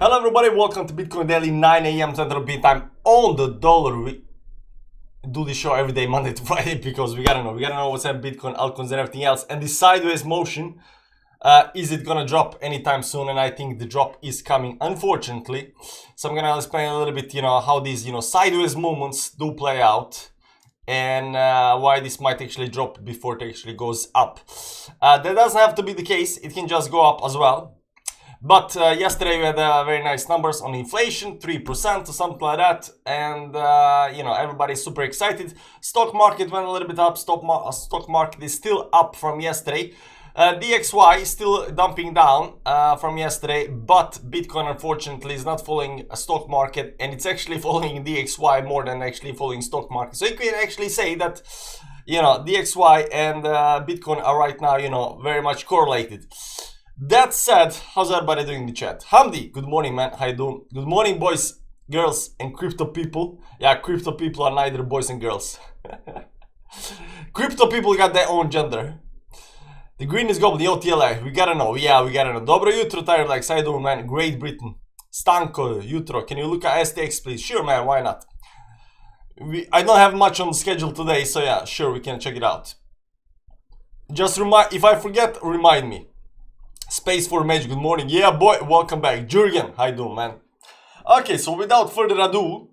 Hello everybody, welcome to Bitcoin Daily, 9 a.m. Central Beat Time on the dollar. We do this show every day, Monday to Friday, because we gotta know what's up Bitcoin, altcoins and everything else. And this sideways motion, is it gonna drop anytime soon? And I think the drop is coming, unfortunately. So I'm gonna explain a little bit, how these, sideways movements do play out. And why this might actually drop before it actually goes up. That doesn't have to be the case, it can just go up as well. But yesterday we had very nice numbers on inflation, 3% or something like that, and everybody's super excited. Stock market went a little bit up. Stock market is still up from yesterday. DXY is still dumping down from yesterday, but Bitcoin unfortunately is not following a stock market, and it's actually following DXY more than actually following stock market. So you can actually say that DXY and Bitcoin are right now very much correlated. That said, how's everybody doing in the chat? Hamdi, good morning, man. How you doing? Good morning, boys, girls, and crypto people. Yeah, crypto people are neither boys and girls. Crypto people got their own gender. The green is goblin, OTLA. We gotta know. Yeah, we gotta know. Dobro jutro, Tired Legs. How you doing, man? Great Britain. Stanko, jutro. Can you look at STX, please? Sure, man. Why not? I don't have much on the schedule today, so yeah, sure, we can check it out. Just if I forget, remind me. Space for Mage, good morning. Yeah, boy, welcome back. Jurgen, how you doing, man? Okay, so without further ado,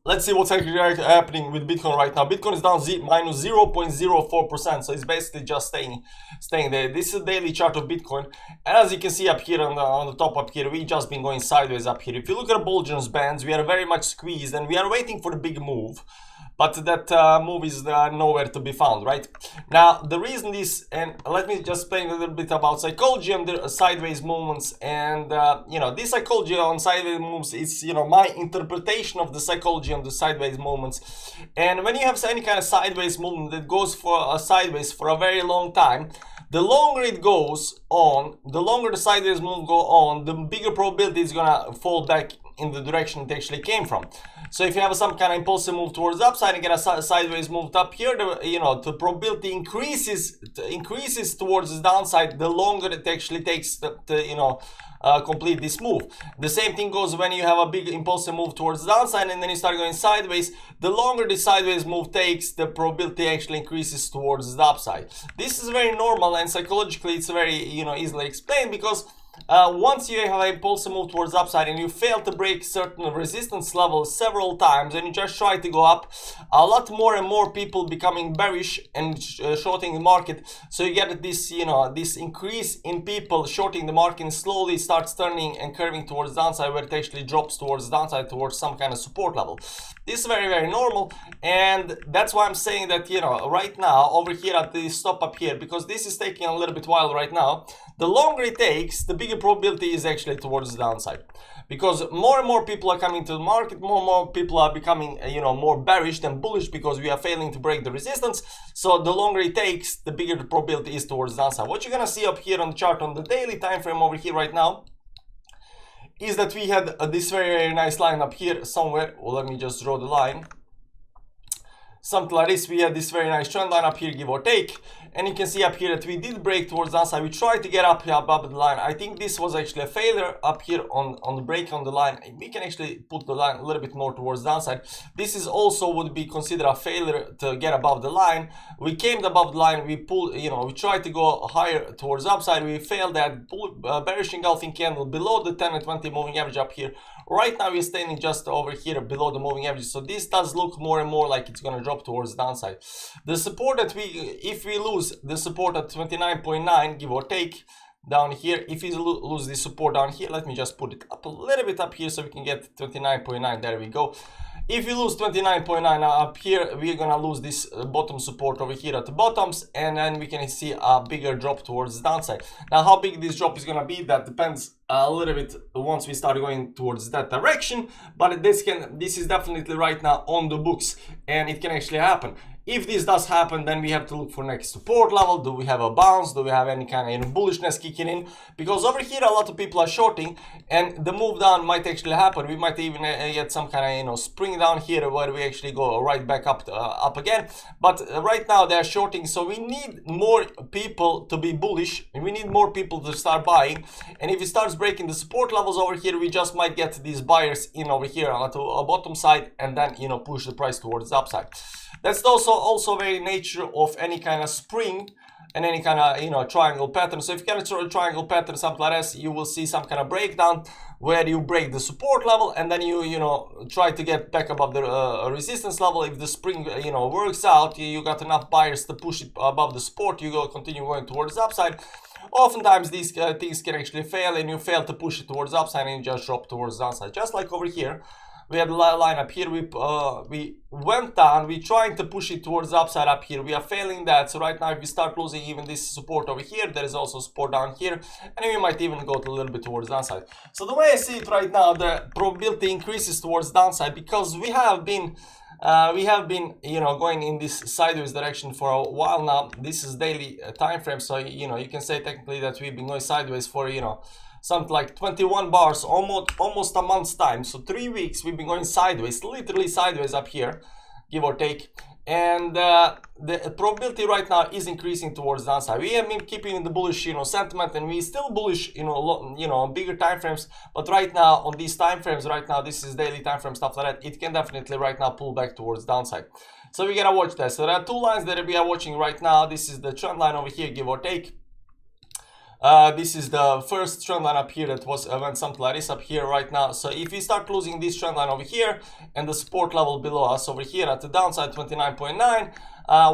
let's see what's actually happening with Bitcoin right now. Bitcoin is down minus 0.04%, so it's basically just staying there. This is the daily chart of Bitcoin, and as you can see up here on the top up here, we've just been going sideways up here. If you look at the Bollinger Bands, we are very much squeezed, and we are waiting for the big move. But that move is nowhere to be found, right? Now, the reason is, and let me just explain a little bit about psychology and the sideways movements. And, this psychology on sideways moves is, my interpretation of the psychology on the sideways movements. And when you have any kind of sideways movement that goes for sideways for a very long time, the longer it goes on, the longer the sideways move go on, the bigger probability is gonna fall back in the direction it actually came from. So if you have some kind of impulsive move towards the upside and get a sideways move up here, the probability increases towards the downside the longer it actually takes to complete this move. The same thing goes when you have a big impulsive move towards the downside and then you start going sideways. The longer the sideways move takes, the probability actually increases towards the upside. This is very normal, and psychologically it's very easily explained, because once you have an impulsive move towards the upside and you fail to break certain resistance levels several times and you just try to go up, a lot more and more people becoming bearish and shorting the market. So you get this this increase in people shorting the market, and slowly starts turning and curving towards the downside, where it actually drops towards the downside towards some kind of support level. This is very, very normal, and that's why I'm saying that right now over here at the stop up here, because this is taking a little bit while right now, the longer it takes, the bigger probability is actually towards the downside, because more and more people are coming to the market, more and more people are becoming more bearish than bullish, because we are failing to break the resistance. So the longer it takes, the bigger the probability is towards the downside. What you're gonna see up here on the chart on the daily time frame over here right now is that we had this very, very nice line up here somewhere. Well, let me just draw the line. Something like this. We had this very nice trend line up here, give or take, and you can see up here that we did break towards the downside. We tried to get up here above the line. I think this was actually a failure up here on the break on the line. We can actually put the line a little bit more towards the downside. This is also would be considered a failure to get above the line. We came above the line, we pulled, we tried to go higher towards the upside. We failed that bearish engulfing candle below the 10 and 20 moving average up here. Right now we're standing just over here below the moving average, so this does look more and more like it's going to drop towards the downside. The support that if we lose the support at 29.9, give or take, down here, if we lose the support down here, let me just put it up a little bit up here so we can get 29.9, there we go. If you lose 29.9 up here, we're gonna lose this bottom support over here at the bottoms, and then we can see a bigger drop towards the downside. Now, how big this drop is gonna be, that depends a little bit once we start going towards that direction, but this is definitely right now on the books, and it can actually happen. If this does happen, then we have to look for next support level. Do we have a bounce? Do we have any kind of bullishness kicking in? Because over here a lot of people are shorting, and the move down might actually happen. We might even get some kind of spring down here where we actually go right back up again. But right now they're shorting, so we need more people to be bullish. We need more people to start buying, and if it starts breaking the support levels over here, we just might get these buyers in over here onto a bottom side, and then push the price towards the upside. That's also very nature of any kind of spring and any kind of triangle pattern. So if you get a triangle pattern, something like this, you will see some kind of breakdown where you break the support level, and then you try to get back above the resistance level. If the spring works out, you got enough buyers to push it above the support, you continue going towards the upside. Oftentimes these things can actually fail, and you fail to push it towards the upside, and you just drop towards the downside. Just like over here, we had a line up here, we went down, we trying to push it towards the upside up here, we are failing that. So right now if we start losing even this support over here, there is also support down here, and we might even go a little bit towards the downside. So the way I see it right now, the probability increases towards the downside, because we have been going in this sideways direction for a while now. This is daily time frame, so you can say technically that we've been going sideways for something like 21 bars, almost a month's time. So 3 weeks we've been going sideways, literally sideways up here, give or take. And the probability right now is increasing towards the downside. We have been keeping the bullish sentiment, and we still bullish on bigger time frames. But right now on these time frames, right now this is daily time frame, stuff like that, it can definitely right now pull back towards downside. So we gotta watch that. So there are two lines that we are watching right now. This is the trend line over here, give or take. This is the first trend line up here that went something like this up here right now. So if we start losing this trend line over here and the support level below us over here at the downside 29.9,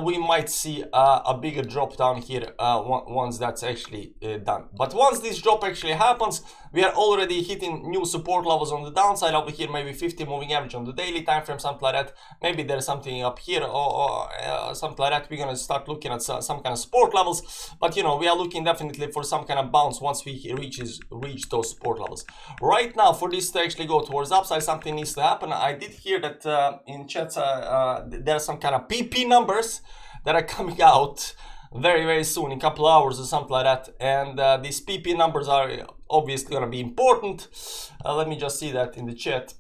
we might see a bigger drop down here once that's actually done. But once this drop actually happens, we are already hitting new support levels on the downside over here, maybe 50 moving average on the daily time frame, something like that. Maybe there's something up here or something like that. We're gonna start looking at some kind of support levels, but we are looking definitely for some kind of bounce once we reach those support levels. Right now, for this to actually go towards the upside, something needs to happen. I did hear that in chats there are some kind of PP numbers that are coming out very soon, in a couple of hours or something like that, and these PP numbers are obviously going to be important. Let me just see that in the chat.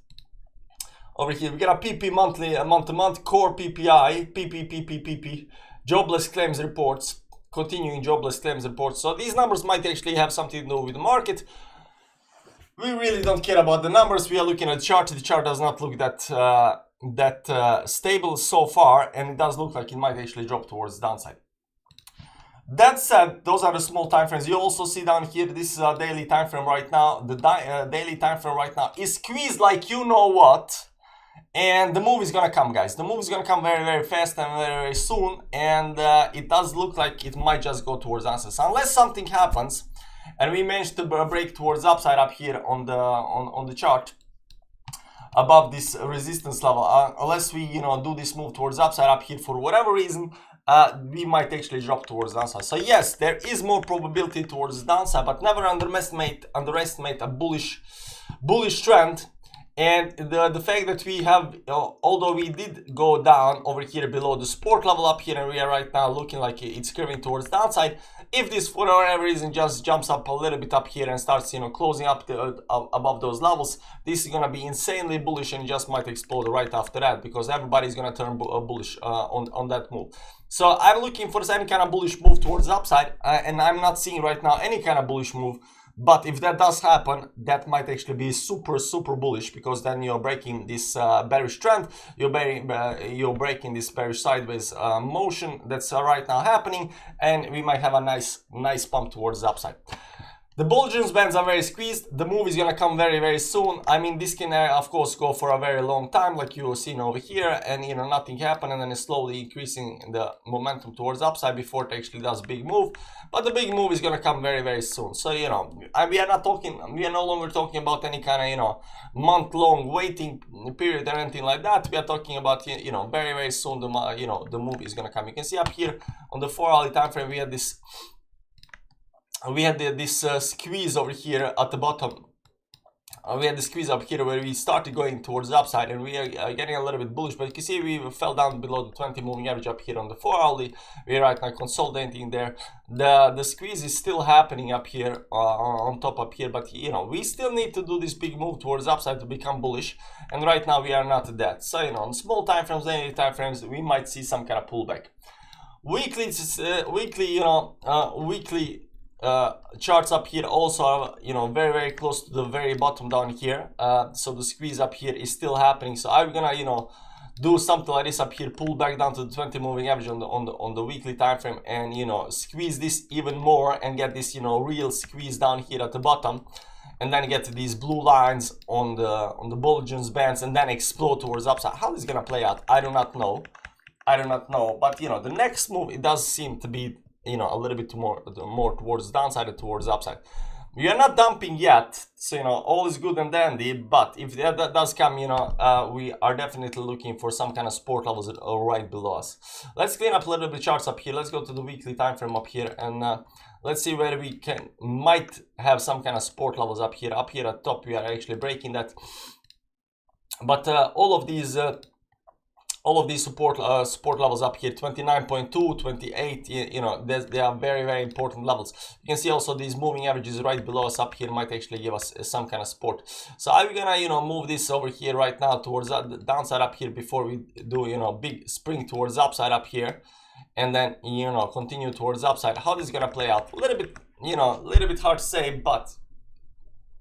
Over here we got a PP monthly, month-to-month core PPI, PP, jobless claims reports, continuing jobless claims reports. So these numbers might actually have something to do with the market. We really don't care about the numbers. We are looking at the chart. The chart does not look that stable so far, and it does look like it might actually drop towards the downside. That said, those are the small time frames. You also see down here, this is a daily time frame right now. The daily time frame right now is squeezed like you know what, and the move is gonna come, guys. The move is gonna come very fast and very soon, and it does look like it might just go towards the downside. So unless something happens and we manage to break towards upside up here on the chart above this resistance level, unless we do this move towards upside up here for whatever reason, we might actually drop towards downside. So yes, there is more probability towards the downside, but never underestimate a bullish trend. And the fact that we have, although we did go down over here below the support level up here, and we are right now looking like it's curving towards downside, if this for whatever reason just jumps up a little bit up here and starts closing up above those levels, this is gonna be insanely bullish and just might explode right after that, because everybody's gonna turn bullish on that move. So I'm looking for any kind of bullish move towards the upside, and I'm not seeing right now any kind of bullish move. But if that does happen, that might actually be super bullish, because then you're breaking this bearish trend, you're breaking this bearish sideways motion that's right now happening, and we might have a nice pump towards the upside. The Bollinger Bands are very squeezed. The move is gonna come very soon. I mean, this can of course go for a very long time, like you were seeing over here, and nothing happened, and then it's slowly increasing the momentum towards upside before it actually does big move. But the big move is gonna come very soon. So we are no longer talking about any kind of month-long waiting period or anything like that. We are talking about very soon the move is gonna come. You can see up here on the 4-hourly time frame, we had this squeeze over here at the bottom we had the squeeze up here where we started going towards the upside, and we are getting a little bit bullish, but you can see we fell down below the 20 moving average up here on the 4 hourly. We're right now consolidating there. The squeeze is still happening up here on top up here, but you know, we still need to do this big move towards upside to become bullish, and right now we are not at that. So you know, on small time frames, daily time frames, we might see some kind of pullback. Weekly charts up here also are, you know, very close to the very bottom down here. So the squeeze up here is still happening. So I'm gonna, you know, do something like this up here, pull back down to the 20 moving average on the weekly time frame, and you know, squeeze this even more and get this, you know, real squeeze down here at the bottom, and then get these blue lines on the Bollinger Bands, and then explode towards upside. How this is gonna play out, I do not know. But you know, the next move, it does seem to be, you know, a little bit more towards downside and towards upside. We are not dumping yet, so you know, all is good and dandy, but if that does come, you know, we are definitely looking for some kind of support levels that are right below us. Let's clean up a little bit charts up here. Let's go to the weekly time frame up here, and let's see where we might have some kind of support levels up here. Up here at top, we are actually breaking that, but all of these support levels up here, 29.2, 28, you know, they are very important levels. You can see also these moving averages right below us up here might actually give us some kind of support. So I'm gonna, you know, move this over here right now towards the downside up here before we do, you know, big spring towards upside up here, and then, you know, continue towards upside. How this is gonna play out, a little bit, you know, a little bit hard to say, but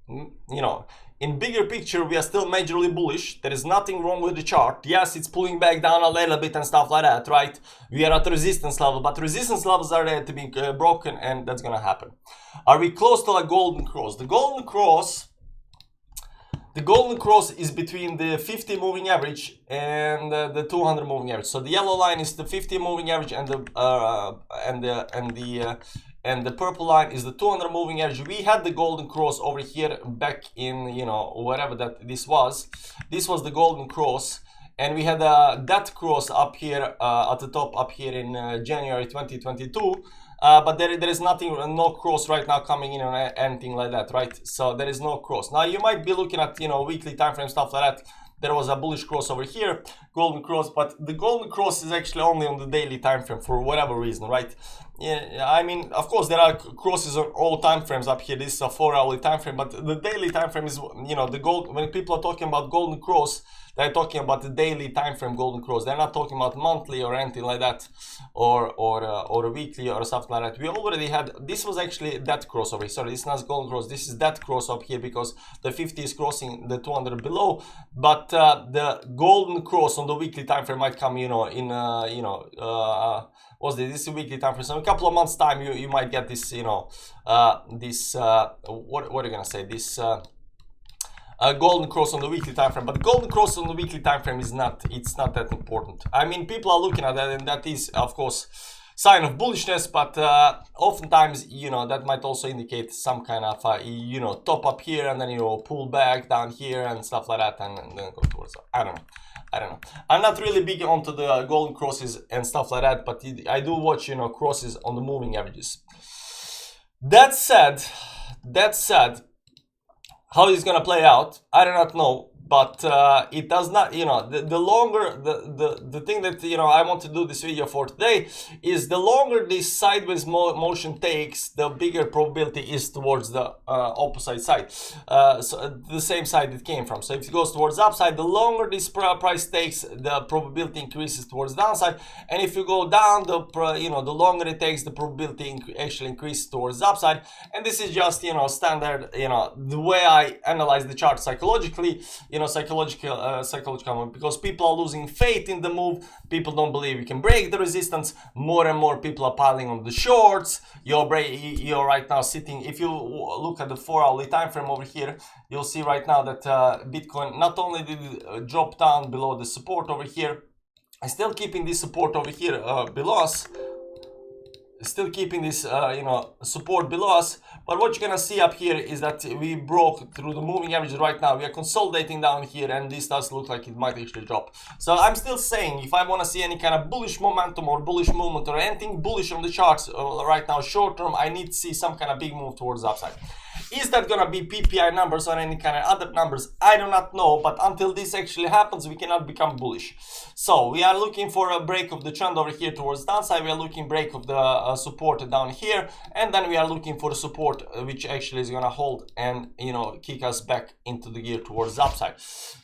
you know, in bigger picture, we are still majorly bullish. There is nothing wrong with the chart. Yes, it's pulling back down a little bit and stuff like that, right? We are at resistance level, but resistance levels are there to be broken, and that's gonna happen. Are we close to a golden cross? The golden cross is between the 50 moving average and the 200 moving average. So the yellow line is the 50 moving average, and the purple line is the 200 moving average. We had the golden cross over here back in, you know, whatever that this was. This was the golden cross, and we had that cross up here at the top up here in January 2022. But there is nothing, no cross right now coming in or anything like that, right? So there is no cross. Now you might be looking at, you know, weekly time frame stuff like that. There was a bullish cross over here, golden cross, but the golden cross is actually only on the daily time frame for whatever reason, right? Yeah, I mean, of course there are crosses on all time frames up here. This is a 4-hourly time frame, but the daily time frame is, you know, the gold. When people are talking about golden cross, they're talking about the daily time frame golden cross. They're not talking about monthly or anything like that, or a weekly or something like that. We already had, this was actually that cross over here. Sorry, this is not golden cross. This is that cross up here because the 50 is crossing the 200 below. But the golden cross on the weekly time frame might come, you know, in what's this? This is a weekly time frame. So in a couple of months' time, you might get this, you know, what are you gonna say? This. Golden cross on the weekly time frame, but the golden cross on the weekly time frame is not, it's not that important. I mean, people are looking at that, and that is, of course, sign of bullishness, but oftentimes, you know, that might also indicate some kind of, you know, top up here, and then, you know, pull back down here and stuff like that, and then go towards, I don't know. I'm not really big onto the golden crosses and stuff like that, but I do watch, you know, crosses on the moving averages. That said, how it's gonna play out, I do not know, but it does not, you know, the longer, the thing that, you know, I want to do this video for today is the longer this sideways motion takes, the bigger probability is towards the opposite side, so the same side it came from. So if it goes towards upside, the longer this price takes, the probability increases towards downside, and if you go down, you know, the longer it takes, the probability actually increases towards upside. And this is just, you know, standard, you know, the way I analyze the chart psychologically, you know, psychological, because people are losing faith in the move. People don't believe you can break the resistance. More and more people are piling on the shorts. You're right now sitting, if you look at the 4-hourly time frame over here, you'll see right now that Bitcoin not only did it drop down below the support over here, and still keeping this support over here below us, still keeping this you know, support below us. But what you're gonna see up here is that we broke through the moving averages right now. We are consolidating down here, and this does look like it might actually drop. So I'm still saying, if I want to see any kind of bullish momentum or bullish movement or anything bullish on the charts right now short term, I need to see some kind of big move towards the upside. Is that gonna be PPI numbers or any kind of other numbers? I do not know, but until this actually happens, we cannot become bullish. So we are looking for a break of the trend over here towards downside. We are looking break of the support down here, and then we are looking for support which actually is gonna hold and, you know, kick us back into the gear towards upside.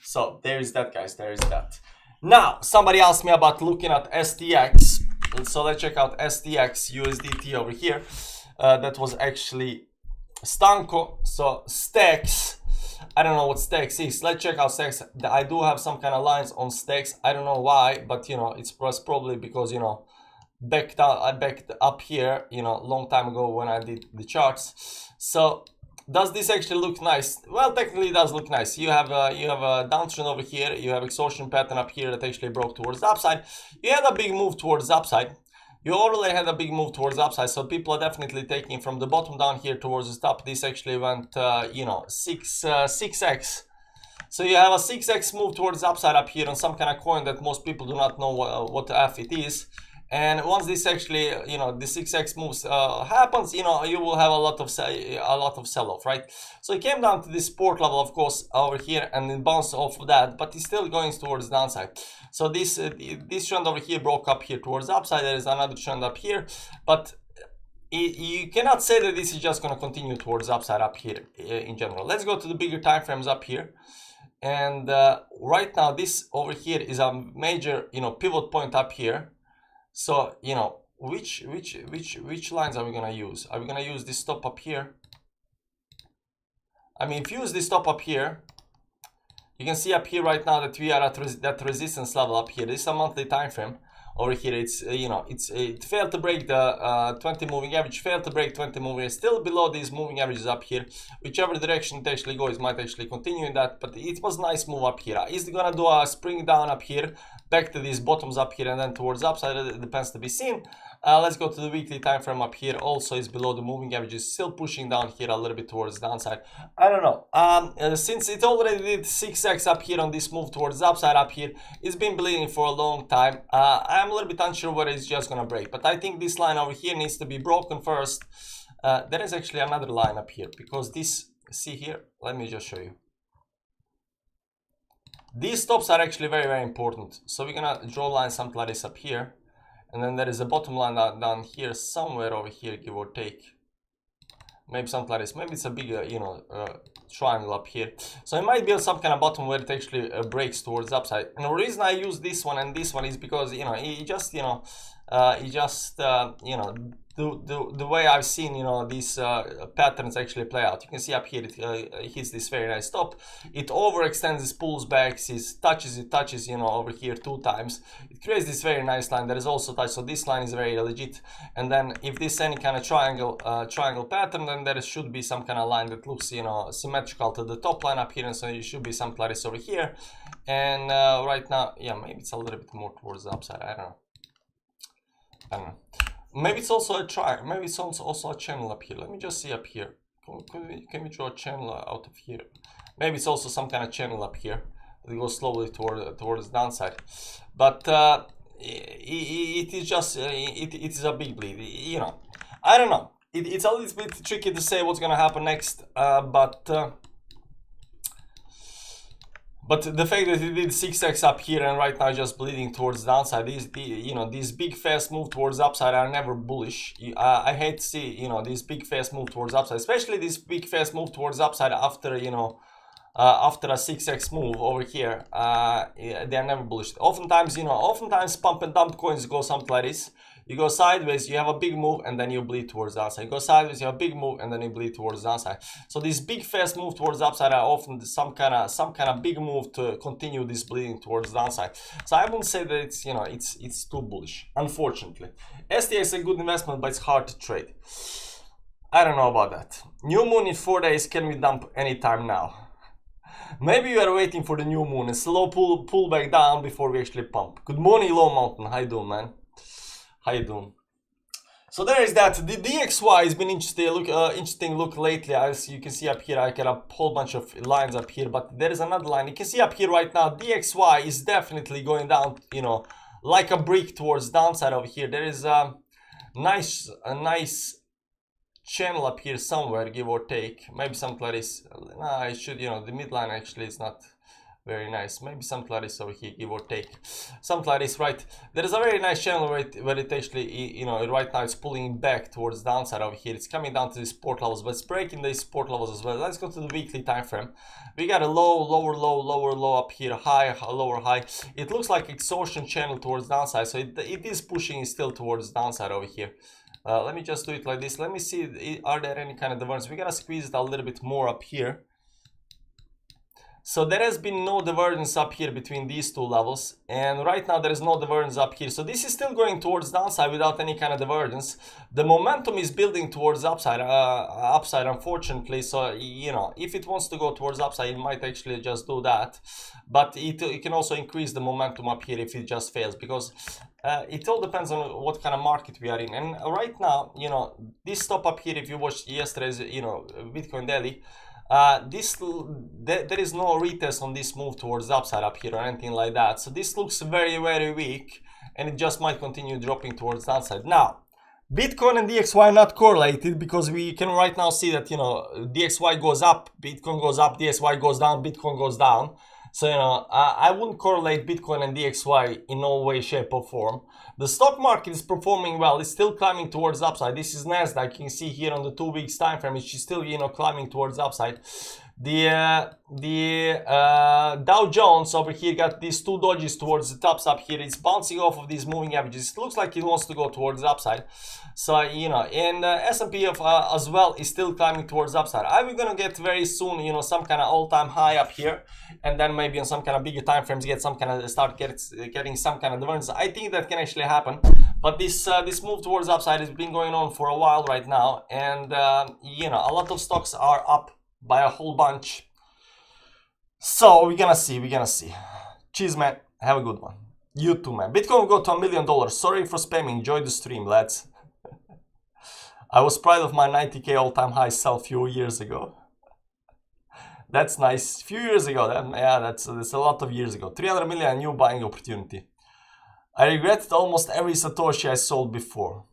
So there is that, guys. There is that. Now somebody asked me about looking at STX, so let's check out STX USDT over here. That was actually Stanko. So Stacks, I don't know what Stacks is. Let's check out Stacks. I do have some kind of lines on Stacks. I don't know why, but you know, it's probably because, you know, I backed up here, you know, long time ago when I did the charts. So does this actually look nice? Well, technically it does look nice. You have a downtrend over here. You have exhaustion pattern up here that actually broke towards the upside. You had a big move towards the upside. You already had a big move towards the upside, so people are definitely taking from the bottom down here towards the top. This actually went, you know, 6x. So you have a 6x move towards the upside up here on some kind of coin that most people do not know what the F it is. And once this actually, you know, the 6x moves happens, you know, you will have a lot of sell-off, right? So it came down to this support level, of course, over here, and then bounced off of that, but it's still going towards the downside. So this trend over here broke up here towards the upside. There is another trend up here, but you cannot say that this is just going to continue towards the upside up here in general. Let's go to the bigger time frames up here. And right now, this over here is a major, you know, pivot point up here. So, you know, which lines are we gonna use? Are we gonna use this stop up here? I mean, if you use this stop up here, you can see up here right now that we are at that resistance level up here. This is a monthly time frame. Over here, it's you know, it failed to break the 20 moving average, failed to break 20 moving average, still below these moving averages up here. Whichever direction it actually goes, might actually continue in that, but it was nice move up here. Is it gonna do a spring down up here, back to these bottoms up here, and then towards upside? It depends to be seen. Let's go to the weekly time frame up here. Also is below the moving averages, still pushing down here a little bit towards the downside. I don't know. Since it already did 6x up here on this move towards the upside up here, it's been bleeding for a long time. I'm a little bit unsure whether it's just gonna break, but I think this line over here needs to be broken first. There is actually another line up here, because this, see here, let me just show you. These stops are actually very, very important. So we're gonna draw lines something like this up here. And then there is a bottom line down here, somewhere over here, give or take. Maybe something like this. Maybe it's a bigger, you know, triangle up here. So it might be some kind of bottom where it actually breaks towards the upside. And the reason I use this one and this one is because, you know, it just, you know, you know, the way I've seen, you know, these patterns actually play out. You can see up here it hits this very nice top. It overextends, it pulls back, it touches, you know, over here 2 times. It creates this very nice line. There is also touch, so this line is very legit. And then if this is any kind of triangle pattern, then there should be some kind of line that looks, you know, symmetrical to the top line up here, and so it should be something like this over here. And right now, yeah, maybe it's a little bit more towards the upside. I don't know. Maybe it's also a triangle. Maybe it's also a channel up here. Let me just see up here. Can we draw a channel out of here? Maybe it's also some kind of channel up here that goes slowly towards the downside. But it is just it is a big bleed. You know, I don't know. It's a little bit tricky to say what's gonna happen next. But the fact that it did 6x up here and right now just bleeding towards the downside, these big fast move towards the upside are never bullish. I hate to see, you know, these big fast move towards the upside, especially this big fast move towards the upside after, you know, after a 6x move over here. They are never bullish. Oftentimes, you know, pump and dump coins go something like this. You go sideways, you have a big move, and then you bleed towards the downside. You go sideways, you have a big move, and then you bleed towards the downside. So these big fast move towards the upside are often some kind of big move to continue this bleeding towards the downside. So I wouldn't say that it's, you know, it's too bullish, unfortunately. STA is a good investment, but it's hard to trade. I don't know about that. New moon in 4 days, can we dump anytime now? Maybe you are waiting for the new moon, a slow pull back down before we actually pump. Good morning, Low Mountain. How you doing, man? How you doing? So there is that. The DXY has been interesting look lately. As you can see up here, I got a whole bunch of lines up here, but there is another line. You can see up here right now, DXY is definitely going down, you know, like a brick towards downside over here. There is a nice channel up here somewhere, give or take. Maybe something like this. Nah, it should, you know, the midline actually is not very nice. Maybe something like this over here, give or take. Something like this, right? There is a very nice channel where it actually, you know, right now it's pulling back towards the downside over here. It's coming down to the support levels, but it's breaking the support levels as well. Let's go to the weekly time frame. We got a low, lower low, lower low up here, high, lower high. It looks like exhaustion channel towards downside, so it is pushing still towards downside over here. Let me just do it like this. Let me see, are there any kind of divergence? We're gonna squeeze it a little bit more up here. So there has been no divergence up here between these two levels, and right now there is no divergence up here. So this is still going towards downside without any kind of divergence. The momentum is building towards upside, unfortunately. So, you know, if it wants to go towards upside, it might actually just do that. But it can also increase the momentum up here if it just fails, because it all depends on what kind of market we are in. And right now, you know, this stop up here, if you watched yesterday's, you know, Bitcoin daily, there is no retest on this move towards the upside up here or anything like that. So this looks very, very weak, and it just might continue dropping towards the downside. Now, Bitcoin and DXY not correlated, because we can right now see that, you know, DXY goes up, Bitcoin goes up, DXY goes down, Bitcoin goes down. So, you know, I wouldn't correlate Bitcoin and DXY in no way, shape or form. The stock market is performing well. It's still climbing towards upside. This is Nasdaq. You can see here on the 2 weeks time frame, it's still, you know, climbing towards upside. The Dow Jones over here got these two dodges towards the tops up here. It's bouncing off of these moving averages. It looks like it wants to go towards the upside. So, you know, and S&P as well is still climbing towards the upside. Are we gonna get very soon, you know, some kind of all-time high up here, and then maybe on some kind of bigger time frames get some kind of getting some kind of divergence? I think that can actually happen. But this move towards upside has been going on for a while right now, and you know, a lot of stocks are up by a whole bunch. So we're gonna see. Cheers, man. Have a good one. You too, man. Bitcoin will go to $1 million. Sorry for spamming. Enjoy the stream, lads. I was proud of my 90k all-time high sell few years ago. That's nice. Few years ago, that's a lot of years ago. 300 million new buying opportunity. I regretted almost every Satoshi I sold before.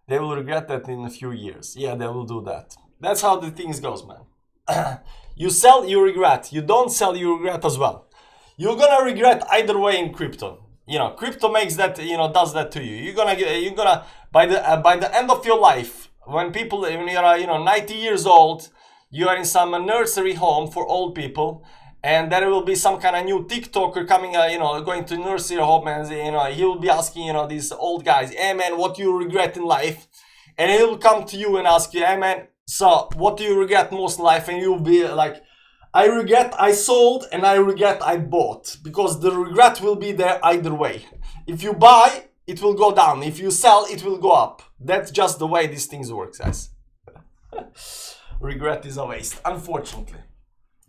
They will regret that in a few years. Yeah, they will do that. That's how the things goes, man. You sell, you regret. You don't sell, you regret as well. You're gonna regret either way in crypto. You know, crypto makes that, you know, does that to you. You're gonna by the end of your life, when you are, you know, 90 years old, you are in some nursery home for old people, and there will be some kind of new TikToker coming, you know, going to nursery home, and, you know, he will be asking, you know, these old guys, hey man, what do you regret in life? And he will come to you and ask you, hey man, so what do you regret most in life? And you'll be like, I regret I sold, and I regret I bought, because the regret will be there either way. If you buy, it will go down. If you sell, it will go up. That's just the way these things work, guys. Regret is a waste, unfortunately.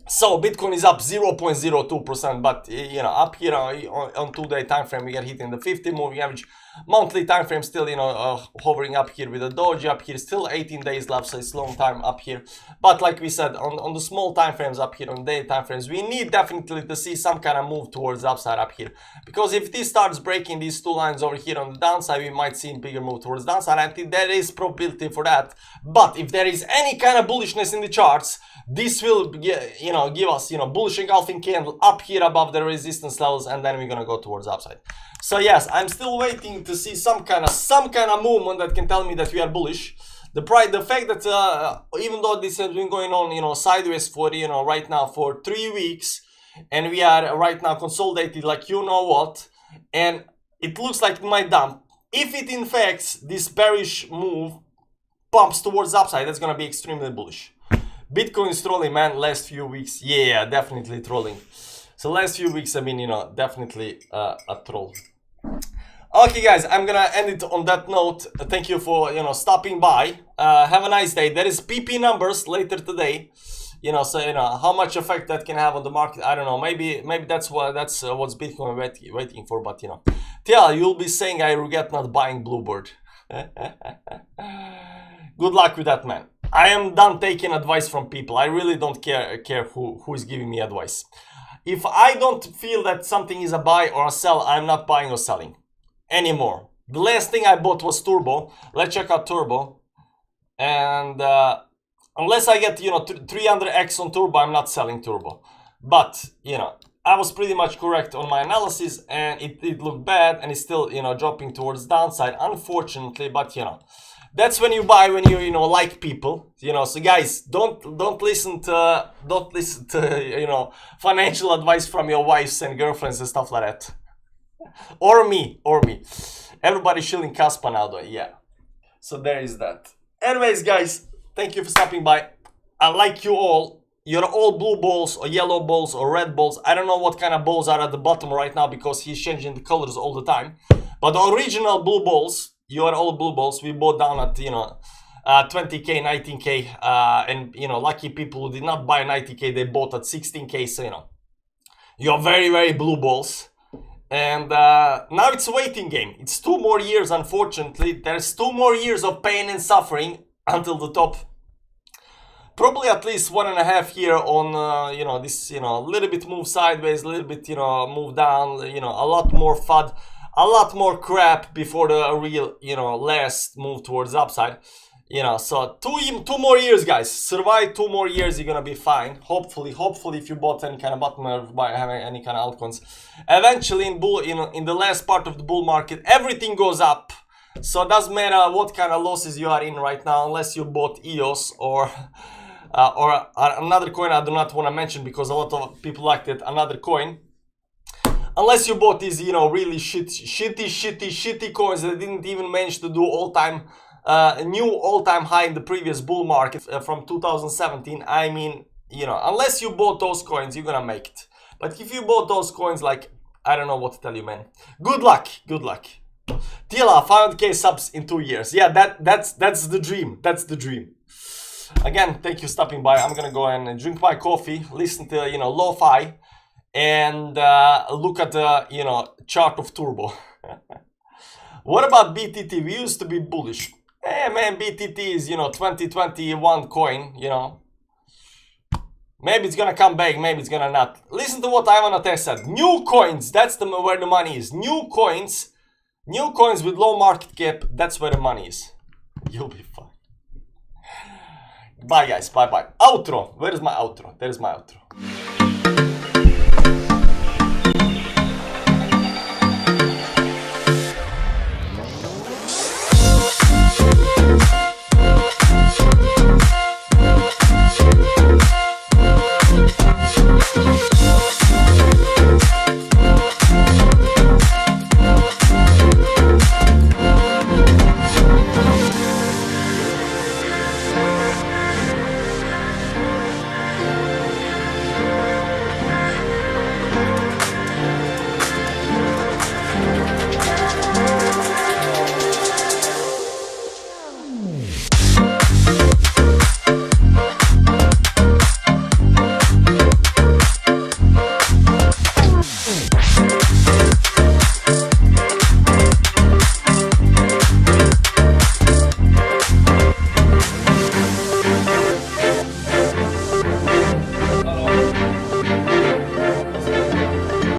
So Bitcoin is up 0.02%, but, you know, up here on 2-day time frame, we get hit in the 50 moving average. Monthly time frame still, you know, hovering up here with a doji up here, still 18 days left, so it's long time up here. But like we said, on the small time frames up here, on daily time frames, we need definitely to see some kind of move towards the upside up here, because if this starts breaking these two lines over here on the downside, we might see a bigger move towards the downside. I think there is probability for that. But if there is any kind of bullishness in the charts, this will, you know, give us, you know, bullish engulfing candle up here above the resistance levels, and then we're gonna go towards the upside. So yes, I'm still waiting to see some kind of movement that can tell me that we are bullish. The fact that even though this has been going on, you know, sideways for, you know, right now for 3 weeks, and we are right now consolidated like you know what, and it looks like it might dump. If it in fact this bearish move pumps towards the upside, that's gonna be extremely bullish. Bitcoin is trolling, man. Last few weeks, yeah, definitely trolling. So last few weeks, I mean, you know, definitely a troll. Okay, guys, I'm gonna end it on that note. Thank you for, you know, stopping by. Have a nice day. There is PP numbers later today. You know, so, you know, how much effect that can have on the market, I don't know. Maybe that's what's Bitcoin waiting for. But, you know, TL, you'll be saying I regret not buying Bluebird. Good luck with that, man. I am done taking advice from people. I really don't care who is giving me advice. If I don't feel that something is a buy or a sell, I'm not buying or selling anymore. The last thing I bought was Turbo. Let's check out Turbo. And unless I get, 300x on turbo, I'm not selling turbo. But, I was pretty much correct on my analysis, and it looked bad, and it's still, dropping towards downside, unfortunately. But, that's when you buy, when you, like people, so guys, don't listen to, financial advice from your wives and girlfriends and stuff like that. Or me. Everybody shilling Kaspa now though, yeah. So there is that. Anyways, guys, thank you for stopping by. I like you all. You're all blue balls or yellow balls or red balls. I don't know what kind of balls are at the bottom right now because he's changing the colors all the time. But the original blue balls, you are all blue balls. We bought down at, 20k, 19k. And, lucky people who did not buy 90k, they bought at 16k. So, you're very, very blue balls. And now it's a waiting game. It's 2 more years, unfortunately. There's 2 more years of pain and suffering until the top. Probably at least 1.5 years on, this, a little bit move sideways, a little bit, move down, a lot more FUD, a lot more crap before the real, last move towards upside. So 2 more years, guys. Survive 2 more years, you're gonna be fine. Hopefully, if you bought any kind of bottom or buy any kind of altcoins. Eventually, in the last part of the bull market, everything goes up. So it doesn't matter what kind of losses you are in right now, unless you bought EOS or another coin I do not want to mention because a lot of people like that, another coin. Unless you bought these, really shitty coins that didn't even manage to do new all-time high in the previous bull market from 2017. I mean, unless you bought those coins, you're gonna make it. But if you bought those coins, like, I don't know what to tell you, man. Good luck. Tila, 500k subs in 2 years. Yeah, that's the dream. That's the dream. Again, thank you for stopping by. I'm gonna go and drink my coffee, listen to, lo-fi, and look at the, chart of turbo. What about BTT? We used to be bullish. Hey man, BTT is, 2021 coin, Maybe it's gonna come back, maybe it's gonna not. Listen to what Ivan Otes said. New coins, that's where the money is. New coins with low market cap, that's where the money is. You'll be fine. Bye guys, bye. Outro, where is my outro? There is my outro.